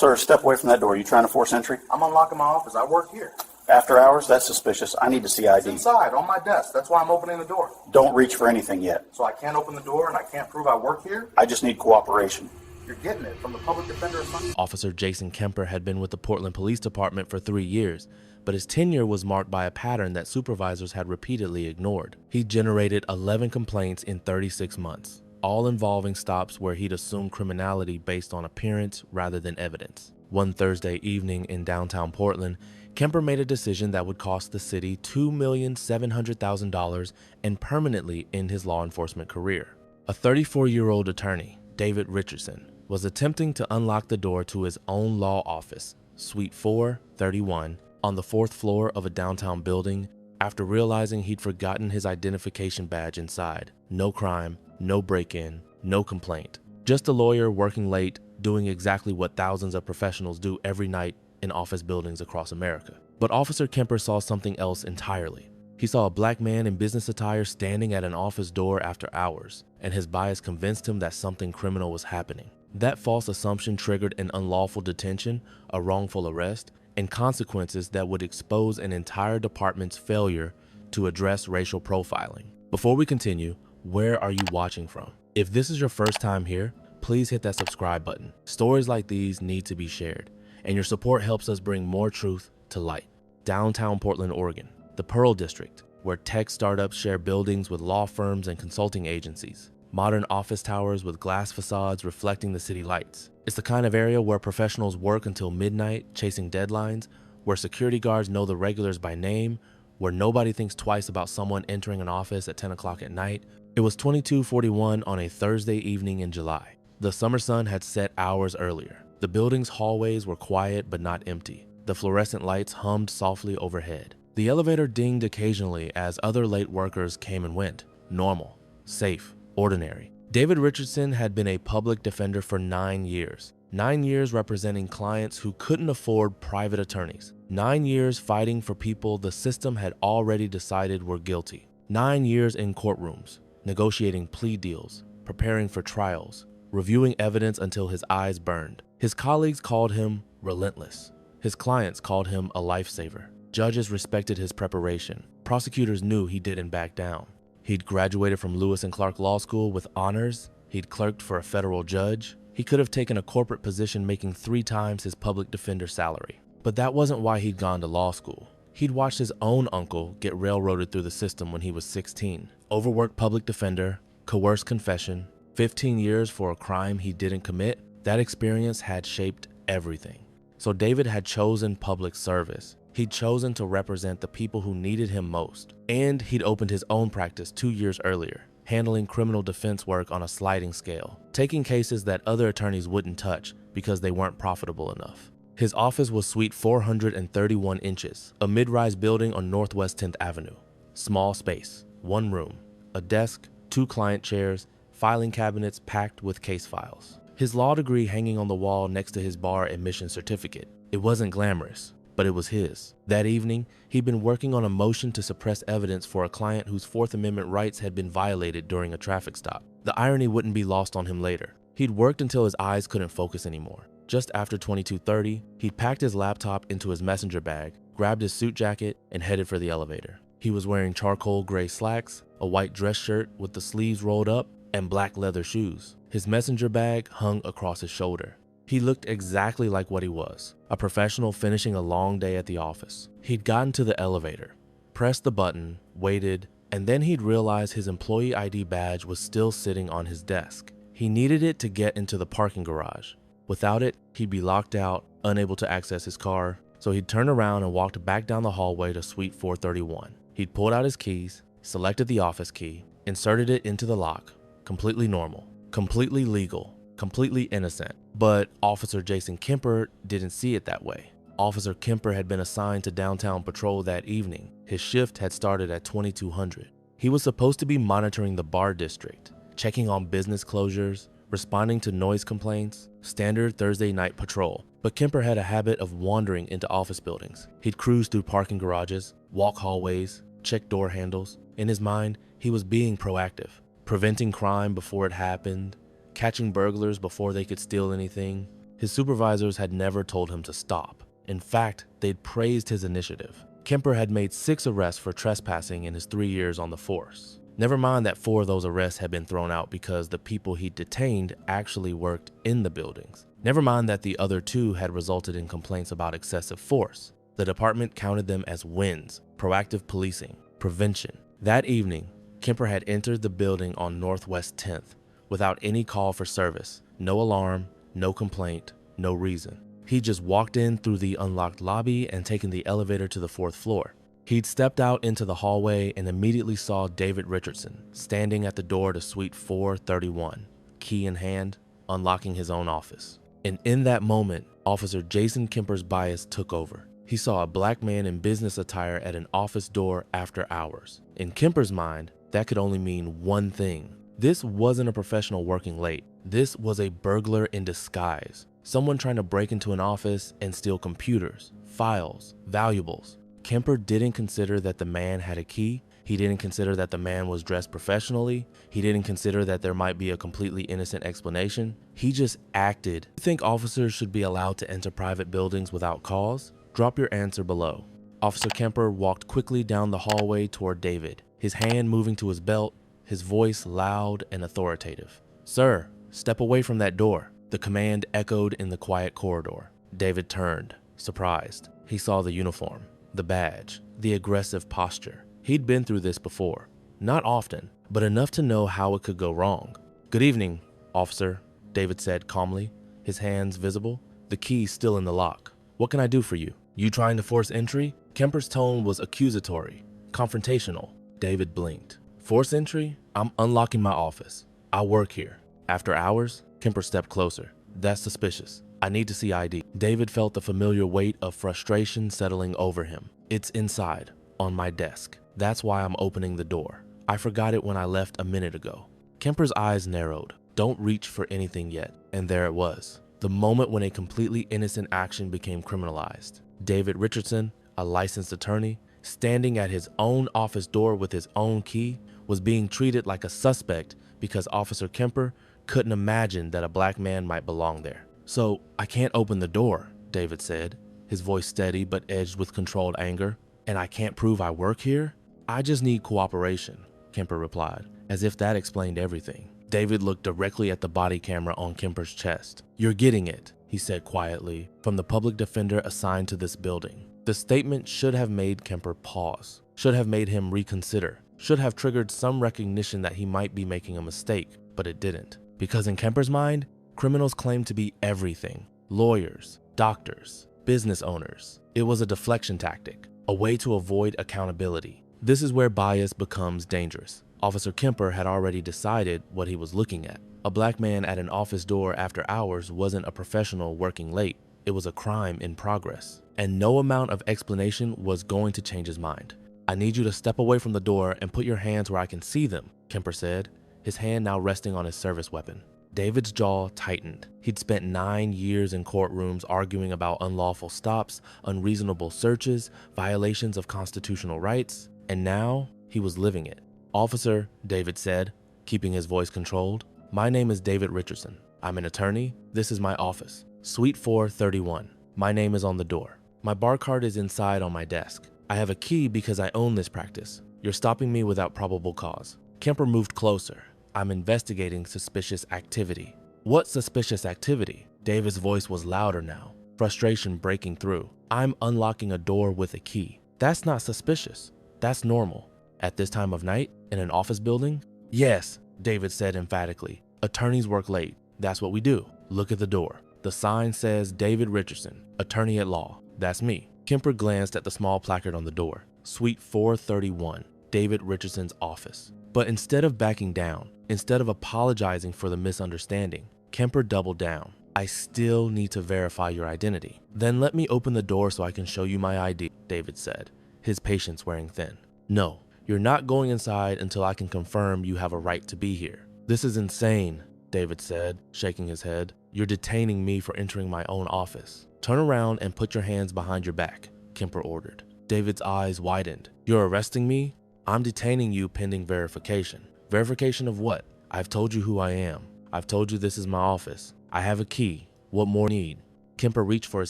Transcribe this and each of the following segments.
Sir, step away from that door. You trying to force entry? I'm unlocking my office. I work here. After hours? That's suspicious. I need to see It's ID. inside, on my desk. That's why I'm opening the door. Don't reach for anything yet. So I can't open the door and I can't prove I work here? I just need cooperation. You're getting it from the public defender or something? Officer Jason Kemper had been with the Portland Police Department for 3 years, but his tenure was marked by a pattern that supervisors had repeatedly ignored. He generated 11 complaints in 36 months, all involving stops where he'd assumed criminality based on appearance rather than evidence. One Thursday evening in downtown Portland, Kemper made a decision that would cost the city $2,700,000 and permanently end his law enforcement career. A 34-year-old attorney, David Richardson, was attempting to unlock the door to his own law office, Suite 431, on the 4th floor of a downtown building after realizing he'd forgotten his identification badge inside. No crime, no break-in, no complaint. Just a lawyer working late, doing exactly what thousands of professionals do every night in office buildings across America. But Officer Kemper saw something else entirely. He saw a black man in business attire standing at an office door after hours, and his bias convinced him that something criminal was happening. That false assumption triggered an unlawful detention, a wrongful arrest, and consequences that would expose an entire department's failure to address racial profiling. Before we continue, where are you watching from? If this is your first time here, please hit that subscribe button. Stories like these need to be shared, and your support helps us bring more truth to light. Downtown Portland, Oregon, the Pearl District, where tech startups share buildings with law firms and consulting agencies. Modern office towers with glass facades reflecting the city lights. It's the kind of area where professionals work until midnight chasing deadlines, where security guards know the regulars by name, where nobody thinks twice about someone entering an office at 10 o'clock at night. It was 22:41 on a Thursday evening in July. The summer sun had set hours earlier. The building's hallways were quiet but not empty. The fluorescent lights hummed softly overhead. The elevator dinged occasionally as other late workers came and went. Normal, safe, ordinary. David Richardson had been a public defender for 9 years. 9 years representing clients who couldn't afford private attorneys. 9 years fighting for people the system had already decided were guilty. 9 years in courtrooms, negotiating plea deals, preparing for trials, reviewing evidence until his eyes burned. His colleagues called him relentless. His clients called him a lifesaver. Judges respected his preparation. Prosecutors knew he didn't back down. He'd graduated from Lewis and Clark Law School with honors. He'd clerked for a federal judge. He could have taken a corporate position making 3 times his public defender salary. But that wasn't why he'd gone to law school. He'd watched his own uncle get railroaded through the system when he was 16. Overworked public defender, coerced confession, 15 years for a crime he didn't commit. That experience had shaped everything. So David had chosen public service. He'd chosen to represent the people who needed him most. And he'd opened his own practice 2 years earlier, handling criminal defense work on a sliding scale, taking cases that other attorneys wouldn't touch because they weren't profitable enough. His office was Suite 431 inches, a mid-rise building on Northwest 10th Avenue. Small space, 1 room, a desk, 2 client chairs, filing cabinets packed with case files. His law degree hanging on the wall next to his bar admission certificate. It wasn't glamorous, but it was his. That evening, he'd been working on a motion to suppress evidence for a client whose 4th Amendment rights had been violated during a traffic stop. The irony wouldn't be lost on him later. He'd worked until his eyes couldn't focus anymore. Just after 22:30, he'd packed his laptop into his messenger bag, grabbed his suit jacket, and headed for the elevator. He was wearing charcoal gray slacks, a white dress shirt with the sleeves rolled up, and black leather shoes. His messenger bag hung across his shoulder. He looked exactly like what he was, a professional finishing a long day at the office. He'd gotten to the elevator, pressed the button, waited, and then he'd realized his employee ID badge was still sitting on his desk. He needed it to get into the parking garage. Without it, he'd be locked out, unable to access his car, so he'd turned around and walked back down the hallway to Suite 431. He'd pulled out his keys, selected the office key, inserted it into the lock. Completely normal, completely legal, completely innocent. But Officer Jason Kemper didn't see it that way. Officer Kemper had been assigned to downtown patrol that evening. His shift had started at 2200. He was supposed to be monitoring the bar district, checking on business closures, responding to noise complaints, standard Thursday night patrol. But Kemper had a habit of wandering into office buildings. He'd cruise through parking garages, walk hallways, check door handles. In his mind, he was being proactive, preventing crime before it happened, catching burglars before they could steal anything. His supervisors had never told him to stop. In fact, they'd praised his initiative. Kemper had made 6 arrests for trespassing in his 3 years on the force. Never mind that 4 of those arrests had been thrown out because the people he detained actually worked in the buildings. Never mind that the other 2 had resulted in complaints about excessive force. The department counted them as wins, proactive policing, prevention. That evening, Kemper had entered the building on Northwest 10th without any call for service, no alarm, no complaint, no reason. He just walked in through the unlocked lobby and taken the elevator to the 4th floor. He'd stepped out into the hallway and immediately saw David Richardson standing at the door to suite 431, key in hand, unlocking his own office. And in that moment, Officer Jason Kemper's bias took over. He saw a black man in business attire at an office door after hours. In Kemper's mind, that could only mean one thing. This wasn't a professional working late. This was a burglar in disguise. Someone trying to break into an office and steal computers, files, valuables. Kemper didn't consider that the man had a key. He didn't consider that the man was dressed professionally. He didn't consider that there might be a completely innocent explanation. He just acted. You think officers should be allowed to enter private buildings without cause? Drop your answer below. Officer Kemper walked quickly down the hallway toward David, his hand moving to his belt, his voice loud and authoritative. "Sir, step away from that door." The command echoed in the quiet corridor. David turned, surprised. He saw the uniform, the badge, the aggressive posture. He'd been through this before. Not often, but enough to know how it could go wrong. "Good evening, officer," David said calmly, his hands visible, the key still in the lock. "What can I do for you? You trying to force entry?" Kemper's tone was accusatory, confrontational. David blinked. "Force entry? I'm unlocking my office. I work here." After hours, Kemper stepped closer. "That's suspicious. I need to see ID." David felt the familiar weight of frustration settling over him. "It's inside, on my desk. That's why I'm opening the door. I forgot it when I left a minute ago." Kemper's eyes narrowed. Don't reach for anything yet. And there it was. The moment when a completely innocent action became criminalized. David Richardson, a licensed attorney, standing at his own office door with his own key, was being treated like a suspect because Officer Kemper couldn't imagine that a black man might belong there. "So, I can't open the door," David said, his voice steady but edged with controlled anger. "And I can't prove I work here? I just need cooperation," Kemper replied, as if that explained everything. David looked directly at the body camera on Kemper's chest. "You're getting it," he said quietly, from the public defender assigned to this building. The statement should have made Kemper pause, should have made him reconsider, should have triggered some recognition that he might be making a mistake, but it didn't. Because in Kemper's mind, criminals claim to be everything: lawyers, doctors, business owners. It was a deflection tactic, a way to avoid accountability. This is where bias becomes dangerous. Officer Kemper had already decided what he was looking at. A black man at an office door after hours wasn't a professional working late. It was a crime in progress. And no amount of explanation was going to change his mind. "I need you to step away from the door and put your hands where I can see them," Kemper said, his hand now resting on his service weapon. David's jaw tightened. He'd spent 9 years in courtrooms arguing about unlawful stops, unreasonable searches, violations of constitutional rights, and now he was living it. "Officer," David said, keeping his voice controlled, "my name is David Richardson. I'm an attorney. This is my office, Suite 431. My name is on the door. My bar card is inside on my desk. I have a key because I own this practice. You're stopping me without probable cause." Kemper moved closer. "I'm investigating suspicious activity." "What suspicious activity?" David's voice was louder now, frustration breaking through. "I'm unlocking a door with a key. That's not suspicious. That's normal. At this time of night, in an office building?" "Yes," David said emphatically. "Attorneys work late. That's what we do." "Look at the door. The sign says David Richardson, attorney at law. That's me." Kemper glanced at the small placard on the door. Suite 431, David Richardson's office. But instead of backing down, instead of apologizing for the misunderstanding, Kemper doubled down. "I still need to verify your identity." "Then let me open the door so I can show you my ID," David said, his patience wearing thin. "No, you're not going inside until I can confirm you have a right to be here." "This is insane," David said, shaking his head. "You're detaining me for entering my own office." "Turn around and put your hands behind your back," Kemper ordered. David's eyes widened. "You're arresting me? I'm detaining you pending verification." "Verification of what?" "I've told you who I am. I've told you this is my office. I have a key. What more need? Kemper reached for his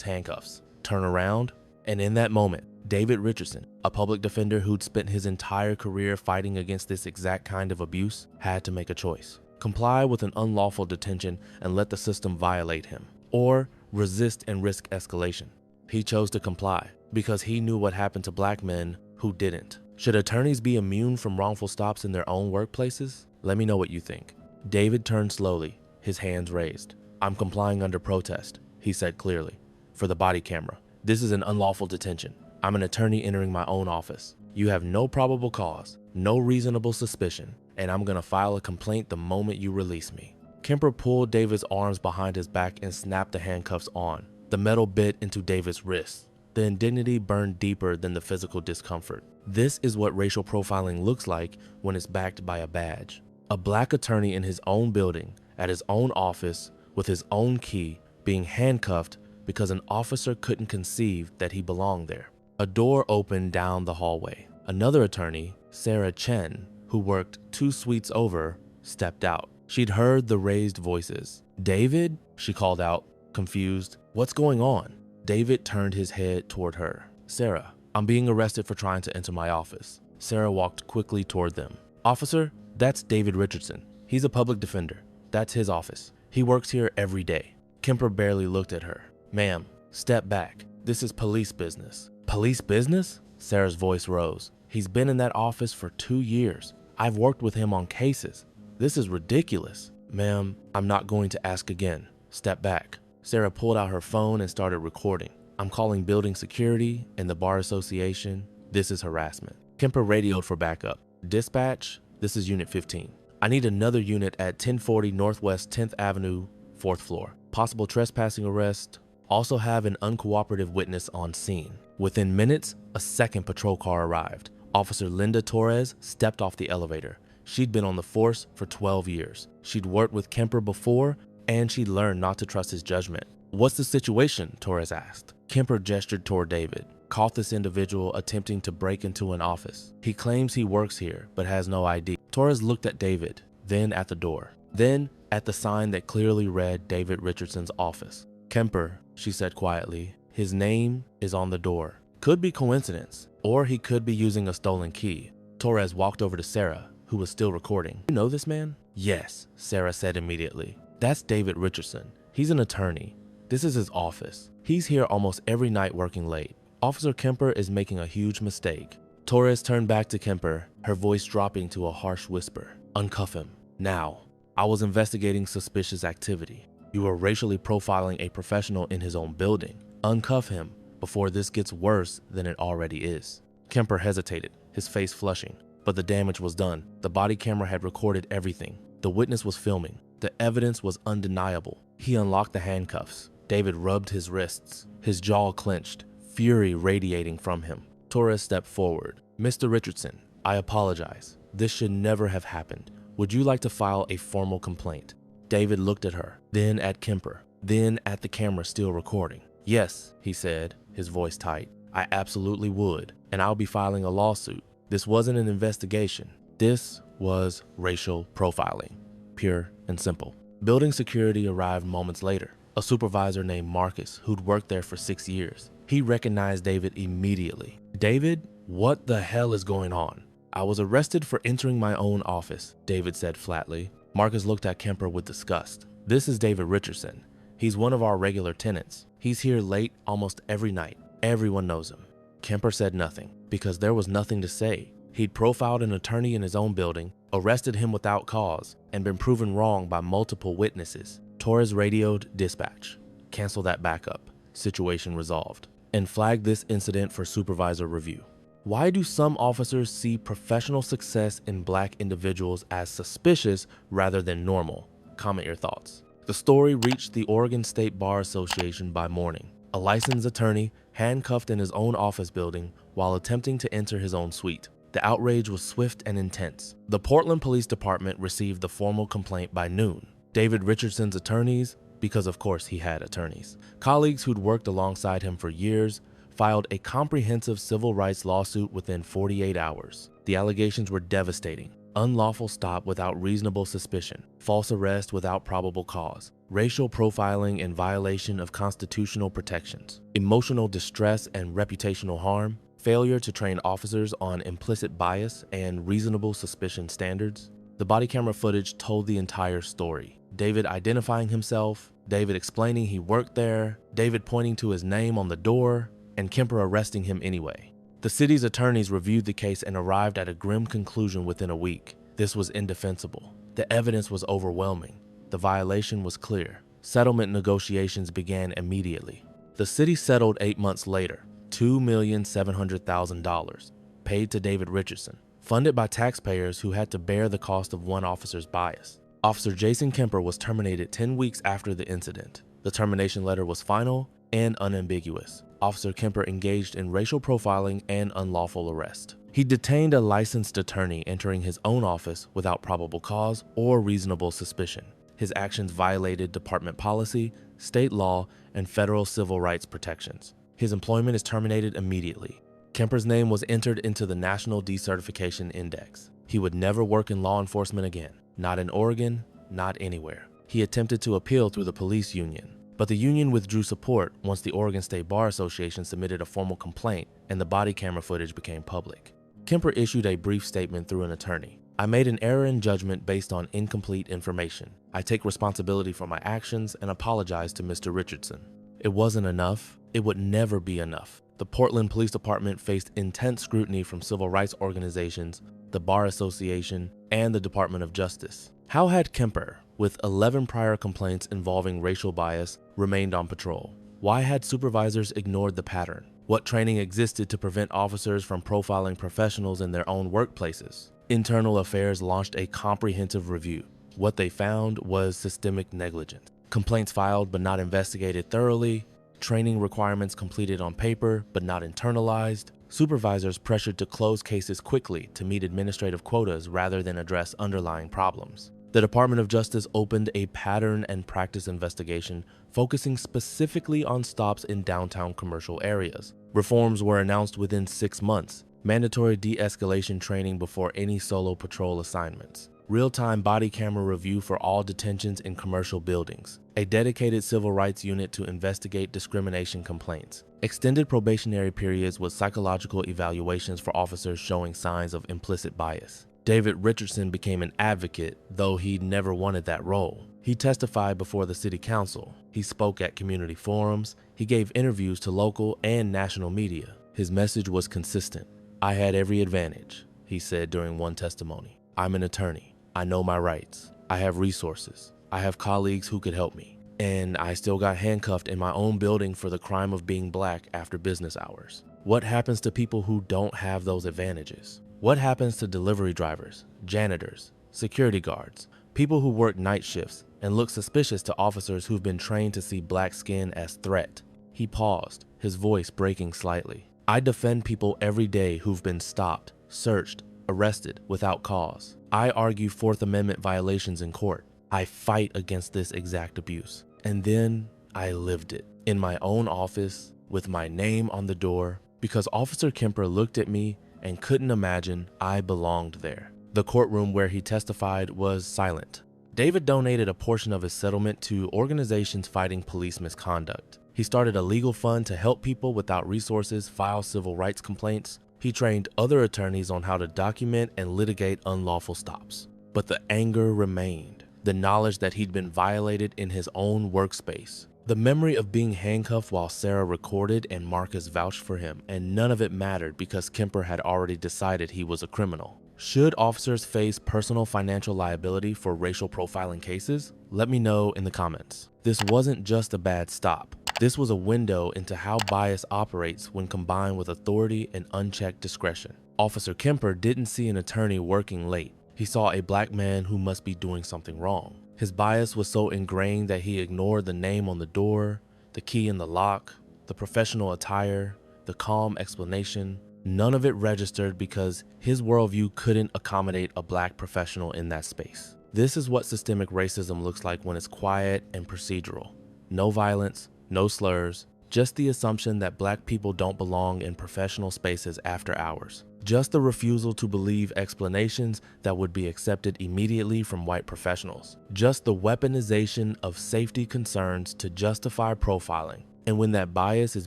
handcuffs, turned around, and in that moment, David Richardson, a public defender who'd spent his entire career fighting against this exact kind of abuse, had to make a choice. Comply with an unlawful detention and let the system violate him, or resist and risk escalation. He chose to comply because he knew what happened to black men who didn't. Should attorneys be immune from wrongful stops in their own workplaces? Let me know what you think. David turned slowly, his hands raised. I'm complying under protest, he said clearly. For the body camera, this is an unlawful detention. I'm an attorney entering my own office. You have no probable cause, no reasonable suspicion, and I'm gonna file a complaint the moment you release me. Kemper pulled David's arms behind his back and snapped the handcuffs on. The metal bit into David's wrists. The indignity burned deeper than the physical discomfort. This is what racial profiling looks like when it's backed by a badge. A black attorney in his own building, at his own office, with his own key, being handcuffed because an officer couldn't conceive that he belonged there. A door opened down the hallway. Another attorney, Sarah Chen, who worked 2 suites over, stepped out. She'd heard the raised voices. "David?" she called out, confused. "What's going on?" David turned his head toward her. "Sarah, I'm being arrested for trying to enter my office." Sarah walked quickly toward them. "Officer, that's David Richardson. He's a public defender. That's his office. He works here every day." Kemper barely looked at her. "Ma'am, step back. This is police business." "Police business?" Sarah's voice rose. "He's been in that office for 2 years. I've worked with him on cases. This is ridiculous." "Ma'am, I'm not going to ask again. Step back." Sarah pulled out her phone and started recording. "I'm calling building security and the bar association. This is harassment." Kemper radioed for backup. "Dispatch, this is Unit 15. I need another unit at 1040 Northwest 10th Avenue, 4th floor. Possible trespassing arrest. Also have an uncooperative witness on scene." Within minutes, a second patrol car arrived. Officer Linda Torres stepped off the elevator. She'd been on the force for 12 years. She'd worked with Kemper before, and she'd learned not to trust his judgment. "What's the situation?" Torres asked. Kemper gestured toward David. "Caught this individual attempting to break into an office. He claims he works here, but has no ID." Torres looked at David, then at the door, then at the sign that clearly read David Richardson's office. "Kemper," she said quietly, "his name is on the door. Could be coincidence, or he could be using a stolen key." Torres walked over to Sarah, who was still recording. "You know this man?" "Yes," Sarah said immediately. "That's David Richardson. He's an attorney. This is his office. He's here almost every night working late. Officer Kemper is making a huge mistake." Torres turned back to Kemper, her voice dropping to a harsh whisper. "Uncuff him, now. I was investigating suspicious activity. You are racially profiling a professional in his own building. Uncuff him before this gets worse than it already is." Kemper hesitated, his face flushing, but the damage was done. The body camera had recorded everything. The witness was filming. The evidence was undeniable. He unlocked the handcuffs. David rubbed his wrists, his jaw clenched, fury radiating from him. Torres stepped forward. "Mr. Richardson, I apologize. This should never have happened. Would you like to file a formal complaint?" David looked at her, then at Kemper, then at the camera still recording. "Yes," he said, his voice tight. "I absolutely would, and I'll be filing a lawsuit. This wasn't an investigation. This was racial profiling. Pure and simple." Building security arrived moments later. A supervisor named Marcus, who'd worked there for 6 years. He recognized David immediately. "David, what the hell is going on?" "I was arrested for entering my own office," David said flatly. Marcus looked at Kemper with disgust. "This is David Richardson. He's one of our regular tenants. He's here late almost every night. Everyone knows him." Kemper said nothing, because there was nothing to say. He'd profiled an attorney in his own building, arrested him without cause, and been proven wrong by multiple witnesses. Torres radioed dispatch. "Cancel that backup. Situation resolved." And flagged this incident for supervisor review. Why do some officers see professional success in black individuals as suspicious rather than normal? Comment your thoughts. The story reached the Oregon State Bar Association by morning. A licensed attorney handcuffed in his own office building while attempting to enter his own suite. The outrage was swift and intense. The Portland Police Department received the formal complaint by noon. David Richardson's attorneys, because of course he had attorneys, colleagues who'd worked alongside him for years, filed a comprehensive civil rights lawsuit within 48 hours. The allegations were devastating. unlawful stop without reasonable suspicion, false arrest without probable cause, racial profiling in violation of constitutional protections, emotional distress and reputational harm, failure to train officers on implicit bias and reasonable suspicion standards. The body camera footage told the entire story. David identifying himself, David explaining he worked there, David pointing to his name on the door, and Kemper arresting him anyway. The city's attorneys reviewed the case and arrived at a grim conclusion within a week. This was indefensible. The evidence was overwhelming. The violation was clear. Settlement negotiations began immediately. The city settled 8 months later, $2,700,000, paid to David Richardson, funded by taxpayers who had to bear the cost of one officer's bias. Officer Jason Kemper was terminated 10 weeks after the incident. The termination letter was final and unambiguous. Officer Kemper engaged in racial profiling and unlawful arrest. He detained a licensed attorney entering his own office without probable cause or reasonable suspicion. His actions violated department policy, state law, and federal civil rights protections. His employment is terminated immediately. Kemper's name was entered into the National Decertification Index. He would never work in law enforcement again. Not in Oregon, not anywhere. He attempted to appeal through the police union, but the union withdrew support once the Oregon State Bar Association submitted a formal complaint and the body camera footage became public. Kemper issued a brief statement through an attorney. "I made an error in judgment based on incomplete information. I take responsibility for my actions and apologize to Mr. Richardson." It wasn't enough. It would never be enough. The Portland Police Department faced intense scrutiny from civil rights organizations, the Bar Association, and the Department of Justice. How had Kemper, with 11 prior complaints involving racial bias, remained on patrol? Why had supervisors ignored the pattern? What training existed to prevent officers from profiling professionals in their own workplaces? Internal Affairs launched a comprehensive review. What they found was systemic negligence. Complaints filed but not investigated thoroughly, training requirements completed on paper but not internalized, supervisors pressured to close cases quickly to meet administrative quotas rather than address underlying problems. The Department of Justice opened a pattern and practice investigation focusing specifically on stops in downtown commercial areas. Reforms were announced within 6 months, mandatory de-escalation training before any solo patrol assignments, real-time body camera review for all detentions in commercial buildings, a dedicated civil rights unit to investigate discrimination complaints, extended probationary periods with psychological evaluations for officers showing signs of implicit bias. David Richardson became an advocate, though he never wanted that role. He testified before the city council. He spoke at community forums. He gave interviews to local and national media. His message was consistent. "I had every advantage," he said during one testimony. "I'm an attorney. I know my rights. I have resources. I have colleagues who could help me. And I still got handcuffed in my own building for the crime of being black after business hours." What happens to people who don't have those advantages? What happens to delivery drivers, janitors, security guards, people who work night shifts and look suspicious to officers who've been trained to see black skin as threat? He paused, his voice breaking slightly. "I defend people every day who've been stopped, searched, arrested without cause. I argue Fourth Amendment violations in court. I fight against this exact abuse. And then I lived it in my own office with my name on the door because Officer Kemper looked at me and couldn't imagine I belonged there." The courtroom where he testified was silent. David donated a portion of his settlement to organizations fighting police misconduct. He started a legal fund to help people without resources file civil rights complaints. He trained other attorneys on how to document and litigate unlawful stops. But the anger remained, the knowledge that he'd been violated in his own workspace. The memory of being handcuffed while Sarah recorded and Marcus vouched for him, and none of it mattered because Kemper had already decided he was a criminal. Should officers face personal financial liability for racial profiling cases? Let me know in the comments. This wasn't just a bad stop. This was a window into how bias operates when combined with authority and unchecked discretion. Officer Kemper didn't see an attorney working late. He saw a black man who must be doing something wrong. His bias was so ingrained that he ignored the name on the door, the key in the lock, the professional attire, the calm explanation. None of it registered because his worldview couldn't accommodate a black professional in that space. This is what systemic racism looks like when it's quiet and procedural. No violence, no slurs, just the assumption that black people don't belong in professional spaces after hours. just the refusal to believe explanations that would be accepted immediately from white professionals, just the weaponization of safety concerns to justify profiling. And when that bias is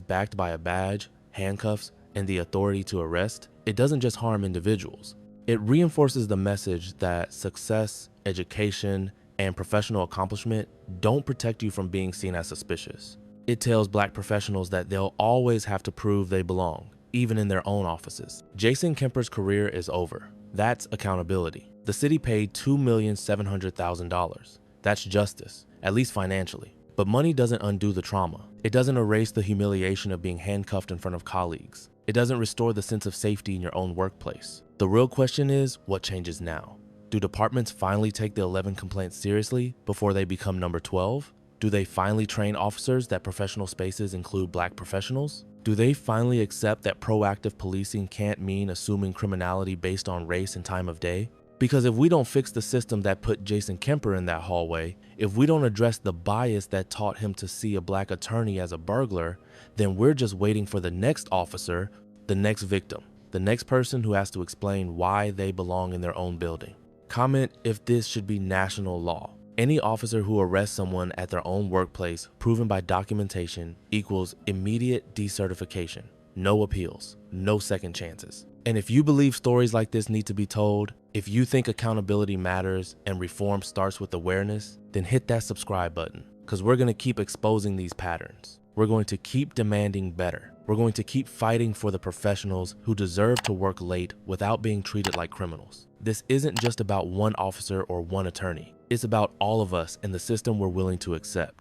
backed by a badge, handcuffs, and the authority to arrest, it doesn't just harm individuals. It reinforces the message that success, education, and professional accomplishment don't protect you from being seen as suspicious. It tells black professionals that they'll always have to prove they belong, even in their own offices. Jason Kemper's career is over. That's accountability. The city paid $2,700,000. That's justice, at least financially. But money doesn't undo the trauma. It doesn't erase the humiliation of being handcuffed in front of colleagues. It doesn't restore the sense of safety in your own workplace. The real question is, what changes now? Do departments finally take the 11 complaints seriously before they become number 12? Do they finally train officers that professional spaces include black professionals? Do they finally accept that proactive policing can't mean assuming criminality based on race and time of day? Because if we don't fix the system that put Jason Kemper in that hallway, if we don't address the bias that taught him to see a black attorney as a burglar, then we're just waiting for the next officer, the next victim, the next person who has to explain why they belong in their own building. Comment if this should be national law. Any officer who arrests someone at their own workplace proven by documentation equals immediate decertification. No appeals, no second chances. And if you believe stories like this need to be told, if you think accountability matters and reform starts with awareness, then hit that subscribe button, because we're going to keep exposing these patterns. We're going to keep demanding better. We're going to keep fighting for the professionals who deserve to work late without being treated like criminals. This isn't just about one officer or one attorney. It's about all of us and the system we're willing to accept.